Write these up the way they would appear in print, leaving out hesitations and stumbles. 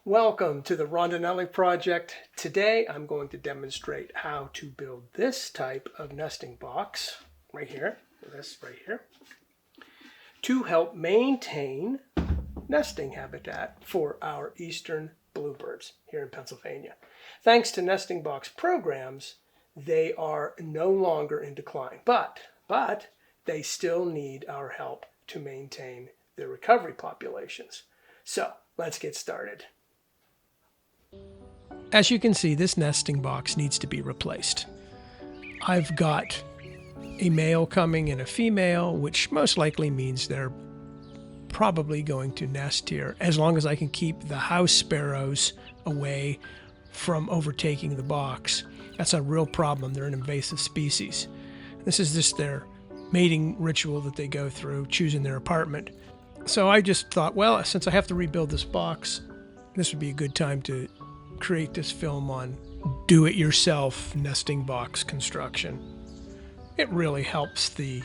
Welcome to the Rondinelli project. Today I'm going to demonstrate how to build this type of nesting box right here, to help maintain nesting habitat for our Eastern Bluebirds here in Pennsylvania. Thanks to nesting box programs, they are no longer in decline, but they still need our help to maintain their recovery populations. So let's get started. As you can see, this nesting box needs to be replaced. I've got a male coming and a female, which most likely means they're probably going to nest here, as long as I can keep the house sparrows away from overtaking the box. That's a real problem. They're an invasive species. This is just their mating ritual that they go through, choosing their apartment. So I just thought, well, since I have to rebuild this box, this would be a good time to create this film on do-it-yourself nesting box construction. It really helps the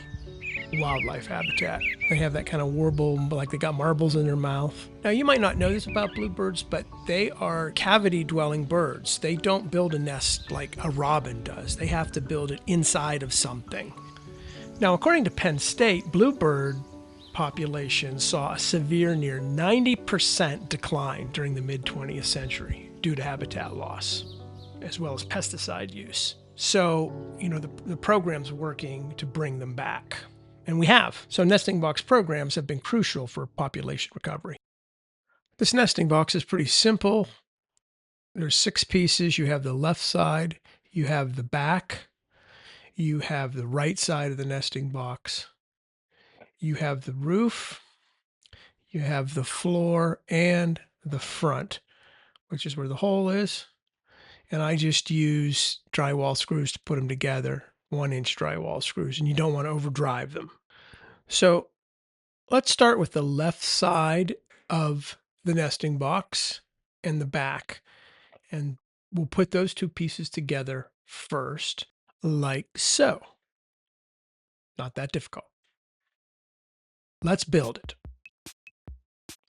wildlife habitat. They have that kind of warble, like they got marbles in their mouth. Now, you might not know this about bluebirds, but they are cavity-dwelling birds. They don't build a nest like a robin does. They have to build it inside of something. Now, according to Penn State, bluebird population saw a severe near 90% decline during the mid-20th century due to habitat loss, as well as pesticide use. So, the program's working to bring them back. And we have. So nesting box programs have been crucial for population recovery. This nesting box is pretty simple. There's 6 pieces. You have the left side, you have the back, you have the right side of the nesting box, you have the roof, you have the floor, and the front, which is where the hole is. And I just use drywall screws to put them together, 1-inch drywall screws, and you don't want to overdrive them. So let's start with the left side of the nesting box and the back. And we'll put those 2 pieces together first, like so. Not that difficult. Let's build it.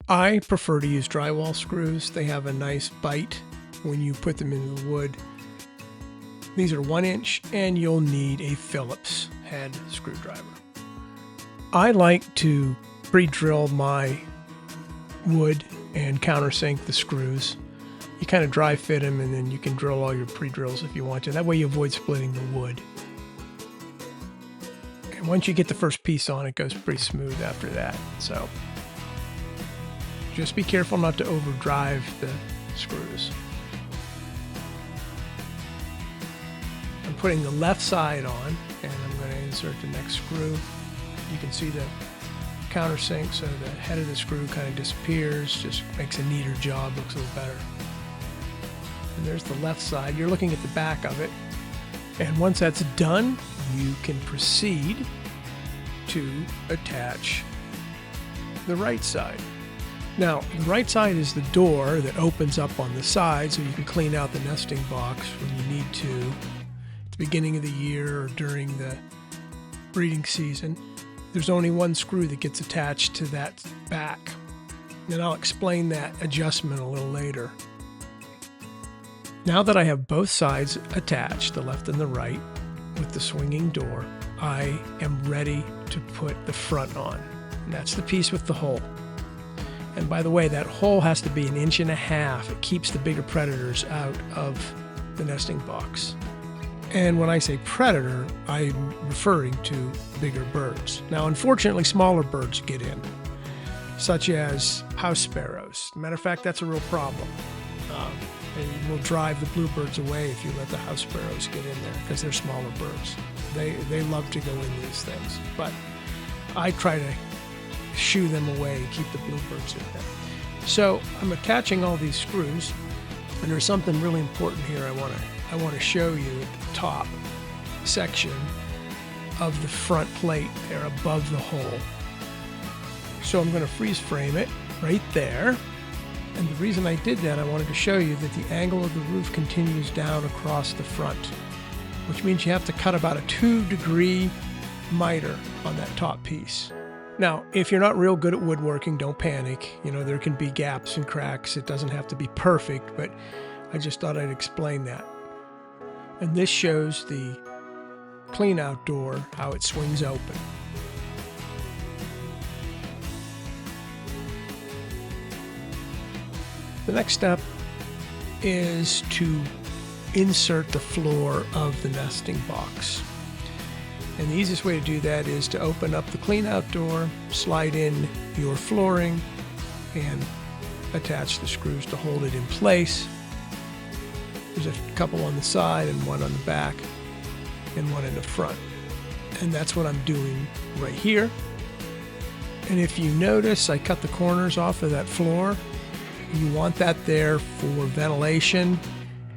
I prefer to use drywall screws. They have a nice bite when you put them into the wood. These are 1-inch, and you'll need a Phillips head screwdriver. I like to pre-drill my wood and countersink the screws. You kind of dry fit them, and then you can drill all your pre-drills if you want to. That way you avoid splitting the wood. And once you get the first piece on, it goes pretty smooth after that. So just be careful not to overdrive the screws. I'm putting the left side on, and I'm going to insert the next screw. You can see the countersink, so the head of the screw kind of disappears, just makes a neater job, looks a little better. And there's the left side. You're looking at the back of it. And once that's done, you can proceed to attach the right side. Now, the right side is the door that opens up on the side, so you can clean out the nesting box when you need to at the beginning of the year or during the breeding season. There's only 1 screw that gets attached to that back, and I'll explain that adjustment a little later. Now that I have both sides attached, the left and the right, with the swinging door, I am ready to put the front on. And that's the piece with the hole. And by the way, that hole has to be 1.5 inches. It keeps the bigger predators out of the nesting box. And when I say predator, I'm referring to bigger birds. Now, unfortunately, smaller birds get in, such as house sparrows. Matter of fact, that's a real problem. They will drive the bluebirds away if you let the house sparrows get in there, because they're smaller birds. They love to go in these things. But I try to shoo them away and keep the bluebirds in there. So I'm attaching all these screws, and there's something really important here I want to show you at the top section of the front plate there above the hole. So I'm going to freeze frame it right there. And the reason I did that, I wanted to show you that the angle of the roof continues down across the front. which means you have to cut about a 2-degree miter on that top piece. Now, if you're not real good at woodworking, don't panic. You know, there can be gaps and cracks. It doesn't have to be perfect, but I just thought I'd explain that. And this shows the clean out door, how it swings open. The next step is to insert the floor of the nesting box. And the easiest way to do that is to open up the clean out door, slide in your flooring, and attach the screws to hold it in place. There's a couple on the side and one on the back and one in the front. And that's what I'm doing right here. And if you notice, I cut the corners off of that floor. You want that there for ventilation.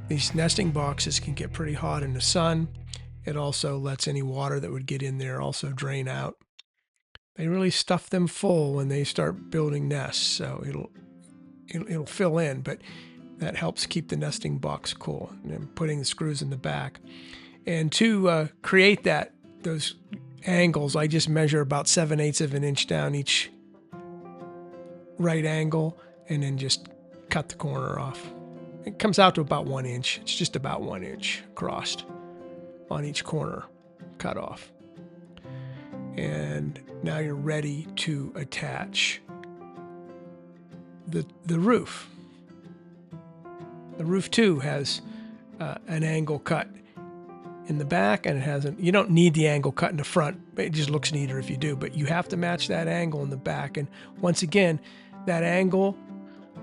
These nesting boxes can get pretty hot in the sun. It also lets any water that would get in there also drain out. They really stuff them full when they start building nests, so it'll fill in, but that helps keep the nesting box cool. And then putting the screws in the back. And to create those angles, I just measure about 7/8 of an inch down each right angle, and then just cut the corner off. It comes out to about 1 inch. It's just about 1 inch across on each corner cut off. And now you're ready to attach the roof. The roof too has an angle cut in the back, and it has you don't need the angle cut in the front. It just looks neater if you do, but you have to match that angle in the back. And once again, that angle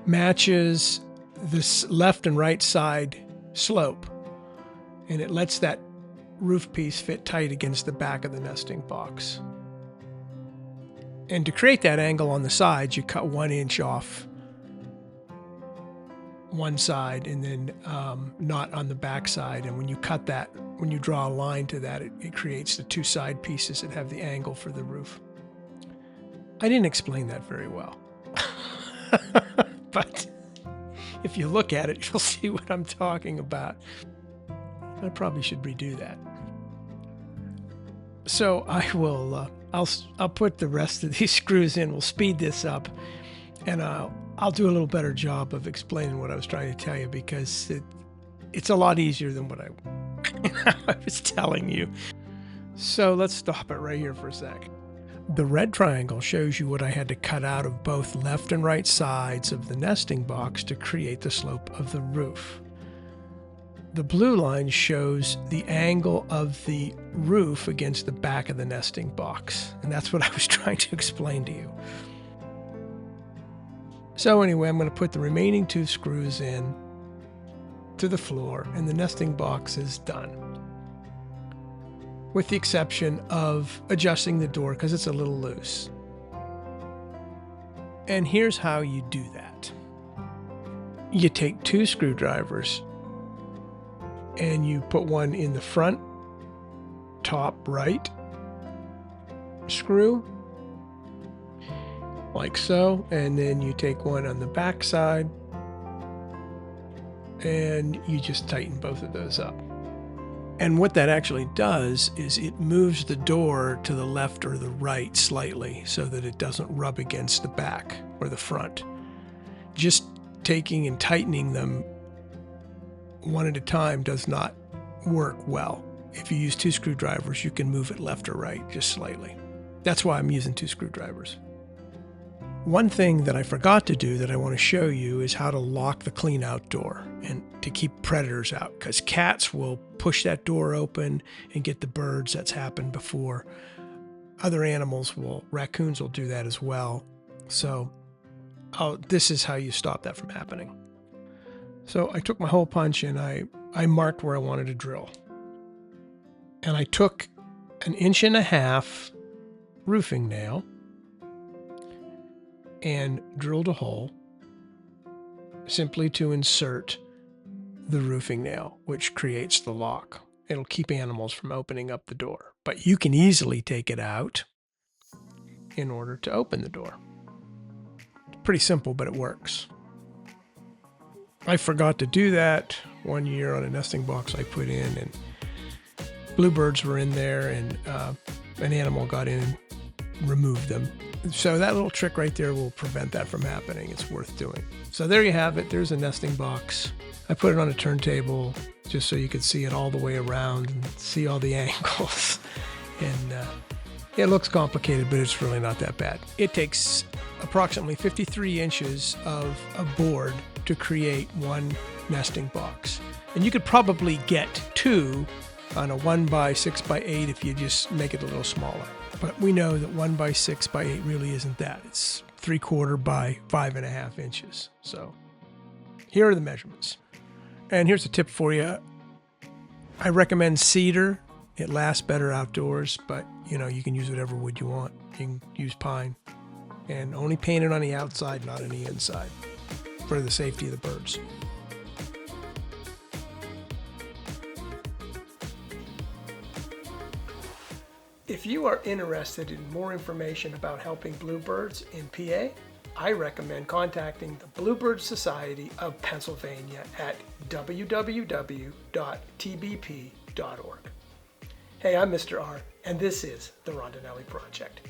matches this left and right side slope, and it lets that roof piece fit tight against the back of the nesting box. And to create that angle on the sides, you cut 1 inch off one side and then not on the back side. And when you cut that, when you draw a line to that, it creates the two side pieces that have the angle for the roof. I didn't explain that very well. But if you look at it, you'll see what I'm talking about. I probably should redo that. So I will, I'll put the rest of these screws in. We'll speed this up, and I'll do a little better job of explaining what I was trying to tell you, because it's a lot easier than what I was telling you. So let's stop it right here for a sec. The red triangle shows you what I had to cut out of both left and right sides of the nesting box to create the slope of the roof. The blue line shows the angle of the roof against the back of the nesting box, and that's what I was trying to explain to you. So anyway, I'm going to put the remaining 2 screws in to the floor, and the nesting box is done. With the exception of adjusting the door because it's a little loose. And here's how you do that. You take 2 screwdrivers and you put one in the front top right screw, like so, and then you take one on the back side and you just tighten both of those up. And what that actually does is it moves the door to the left or the right slightly so that it doesn't rub against the back or the front. Just taking and tightening them one at a time does not work well. If you use 2 screwdrivers, you can move it left or right just slightly. That's why I'm using 2 screwdrivers. One thing that I forgot to do that I want to show you is how to lock the clean out door and to keep predators out, because cats will push that door open and get the birds. That's happened before. Other animals raccoons will do that as well. So this is how you stop that from happening. So I took my hole punch and I marked where I wanted to drill. And I took an 1.5 inch roofing nail and drilled a hole simply to insert the roofing nail, which creates the lock. It'll keep animals from opening up the door, but you can easily take it out in order to open the door. It's pretty simple, but it works. I forgot to do that one year on a nesting box I put in, and bluebirds were in there, and an animal got in and removed them. So that little trick right there will prevent that from happening. It's worth doing. So there you have it. There's a nesting box. I put it on a turntable just so you could see it all the way around and see all the angles. And it looks complicated, but it's really not that bad. It takes approximately 53 inches of a board to create one nesting box. And you could probably get two on a 1x6x8 if you just make it a little smaller. But we know that 1x6x8 really isn't that. It's 3/4 by 5.5 inches. So here are the measurements. And here's a tip for you. I recommend cedar. It lasts better outdoors, but you can use whatever wood you want. You can use pine. And only paint it on the outside, not on the inside, for the safety of the birds. If you are interested in more information about helping bluebirds in PA, I recommend contacting the Bluebird Society of Pennsylvania at www.tbp.org. Hey, I'm Mr. R, and this is the Rondinelli Project.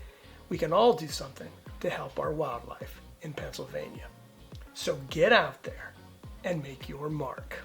We can all do something to help our wildlife in Pennsylvania. So get out there and make your mark.